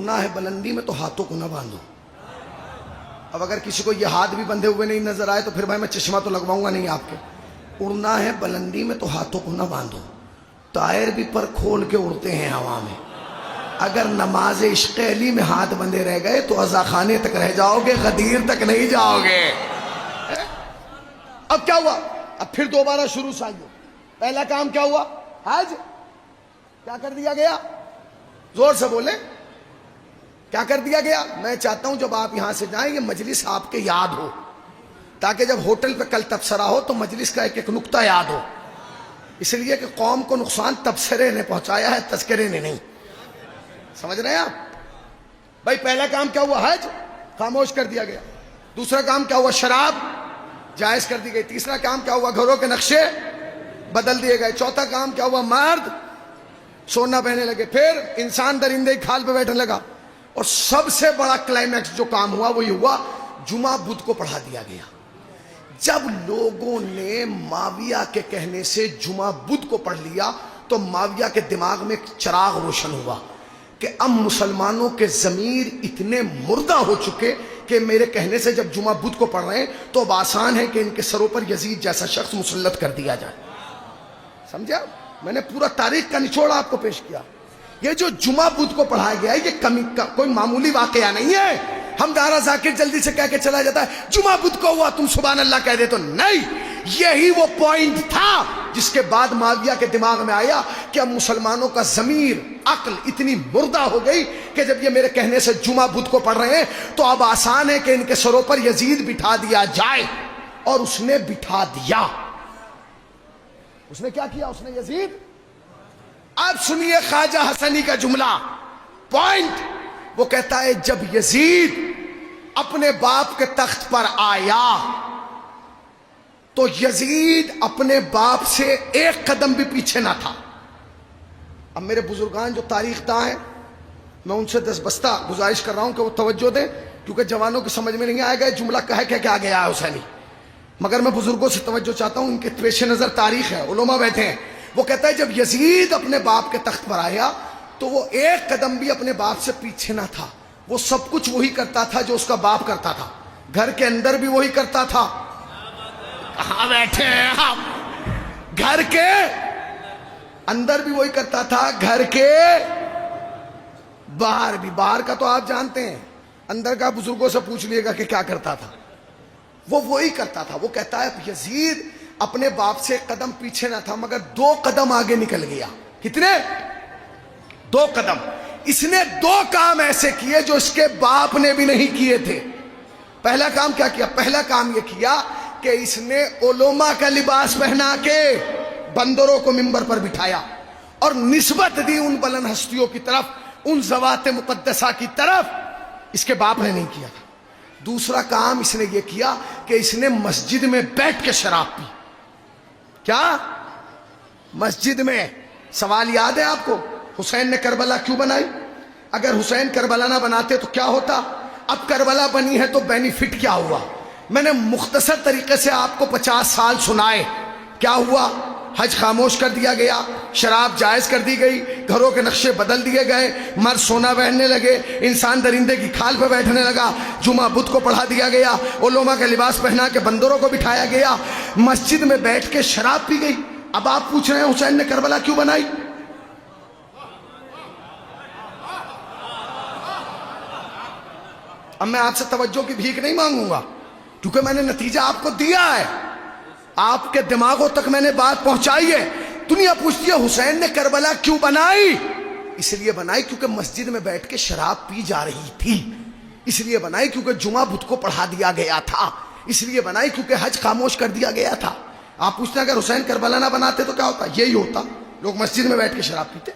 اڑنا ہے بلندی میں تو ہاتھوں کو نہ باندھو. اب اگر کسی کو یہ ہاتھ بھی بندھے ہوئے نہیں نظر آئے تو پھر بھائی میں چشمہ تو لگواؤں گا نہیں آپ کے. اڑنا ہے بلندی میں تو ہاتھوں کو نہ باندھو. ٹائر بھی پر کھول کے اڑتے ہیں ہوا میں. اگر نماز عشق علی میں ہاتھ بندھے رہ گئے تو عزا خانے تک رہ جاؤ گے, غدیر تک نہیں جاؤ گے. اب کیا ہوا؟ اب پھر دوبارہ شروع سے آئیے. پہلا کام کیا ہوا؟ حج. کیا کر دیا گیا؟ زور سے بولیں. کیا کر دیا گیا؟ میں چاہتا ہوں جب آپ یہاں سے جائیں یہ مجلس آپ کے یاد ہو, تاکہ جب ہوٹل پہ کل تبصرہ ہو تو مجلس کا ایک ایک نقطہ یاد ہو. اس لیے کہ قوم کو نقصان تبصرے نے پہنچایا ہے, تذکرے نے نہیں. سمجھ رہے ہیں آپ؟ بھائی پہلا کام کیا ہوا؟ حج خاموش کر دیا گیا. دوسرا کام کیا ہوا؟ شراب جائز کر دی گئی. تیسرا کام کیا ہوا؟ گھروں کے نقشے بدل دیے گئے. چوتھا کام کیا ہوا؟ مرد سونا پہننے لگے. پھر انسان درندے کی کھال پہ بیٹھنے لگا. اور سب سے بڑا کلائمیکس جو کام ہوا وہ یہ ہوا, جمعہ بدھ کو پڑھا دیا گیا. جب لوگوں نے معاویہ کے کہنے سے جمعہ بدھ کو پڑھ لیا تو معاویہ کے دماغ میں ایک چراغ روشن ہوا کہ اب مسلمانوں کے ضمیر اتنے مردہ ہو چکے کہ میرے کہنے سے جب جمعہ بدھ کو پڑھ رہے ہیں تو اب آسان ہے کہ ان کے سروں پر یزید جیسا شخص مسلط کر دیا جائے. سمجھا؟ میں نے پورا تاریخ کا نچوڑ آپ کو پیش کیا. یہ جو جمعہ بدھ کو پڑھایا گیا ہے یہ کوئی معمولی واقعہ نہیں ہے. ہم دارا ذاکر جلدی سے کہہ کے چلا جاتا ہے جمعہ بدھ کو ہوا تم سبحان اللہ کہہ دے تو نہیں. یہی وہ پوائنٹ تھا جس کے بعد معاویہ کے دماغ میں آیا کہ اب مسلمانوں کا ضمیر عقل اتنی مردہ ہو گئی کہ جب یہ میرے کہنے سے جمعہ بدھ کو پڑھ رہے ہیں تو اب آسان ہے کہ ان کے سروں پر یزید بٹھا دیا جائے. اور اس نے بٹھا دیا. اس نے کیا کیا؟ اس نے یزید. اب سنیے خواجہ حسنی کا جملہ, پوائنٹ. وہ کہتا ہے جب یزید اپنے باپ کے تخت پر آیا تو یزید اپنے باپ سے ایک قدم بھی پیچھے نہ تھا. اب میرے بزرگان جو تاریخ داں ہیں میں ان سے دس بستہ گزارش کر رہا ہوں کہ وہ توجہ دیں, کیونکہ جوانوں کی سمجھ میں نہیں آئے گا جملہ کہہ کے کیا گیا ہے حسینی. مگر میں بزرگوں سے توجہ چاہتا ہوں, ان کے پیش نظر تاریخ ہے, علماء بیٹھے ہیں. وہ کہتا ہے جب یزید اپنے باپ کے تخت پر آیا تو وہ ایک قدم بھی اپنے باپ سے پیچھے نہ تھا. وہ سب کچھ وہی کرتا تھا جو اس کا باپ کرتا تھا. گھر کے اندر بھی وہی کرتا تھا. کہاں بیٹھے ہیں ہم؟ گھر کے اندر بھی وہی کرتا تھا, گھر کے باہر بھی. باہر کا تو آپ جانتے ہیں, اندر کا بزرگوں سے پوچھ لیے گا کہ کیا کرتا تھا. وہ وہی کرتا تھا. وہ کہتا ہے یزید اپنے باپ سے ایک قدم پیچھے نہ تھا مگر 2 قدم آگے نکل گیا. کتنے؟ 2 قدم. اس نے 2 کام ایسے کیے جو اس کے باپ نے بھی نہیں کیے تھے. پہلا کام کیا کیا؟ پہلا کام یہ کیا کہ اس نے علماء کا لباس پہنا کے بندروں کو منبر پر بٹھایا اور نسبت دی ان بلند ہستیوں کی طرف, ان ذوات مقدسہ کی طرف. اس کے باپ نے نہیں کیا تھا. دوسرا کام اس نے یہ کیا کہ اس نے مسجد میں بیٹھ کے شراب پی. کیا؟ مسجد میں. سوال یاد ہے آپ کو حسین نے کربلا کیوں بنائی؟ اگر حسین کربلا نہ بناتے تو کیا ہوتا؟ اب کربلا بنی ہے تو بینیفٹ کیا ہوا؟ میں نے مختصر طریقے سے آپ کو 50 سال سنائے. کیا ہوا؟ حج خاموش کر دیا گیا, شراب جائز کر دی گئی, گھروں کے نقشے بدل دیے گئے, مرد سونا پہننے لگے, انسان درندے کی کھال پہ بیٹھنے لگا, جمعہ بدھ کو پڑھا دیا گیا, علماء کا لباس پہنا کے بندروں کو بٹھایا گیا, مسجد میں بیٹھ کے شراب پی گئی. اب آپ پوچھ رہے ہیں حسین نے کربلا کیوں بنائی؟ اب میں آپ سے توجہ کی بھیک نہیں مانگوں گا کیونکہ میں نے نتیجہ آپ کو دیا ہے, آپ کے دماغوں تک میں نے بات پہنچائی ہے. دنیا پوچھتی ہے حسین نے کربلا کیوں بنائی؟ اس لیے بنائی کیونکہ مسجد میں بیٹھ کے شراب پی جا رہی تھی. اس لیے بنائی کیونکہ جمعہ بدھ کو پڑھا دیا گیا تھا. اس لیے بنائی کیونکہ حج خاموش کر دیا گیا تھا. آپ پوچھتے ہیں اگر حسین کربلا نہ بناتے تو کیا ہوتا؟ یہی ہوتا, لوگ مسجد میں بیٹھ کے شراب پیتے.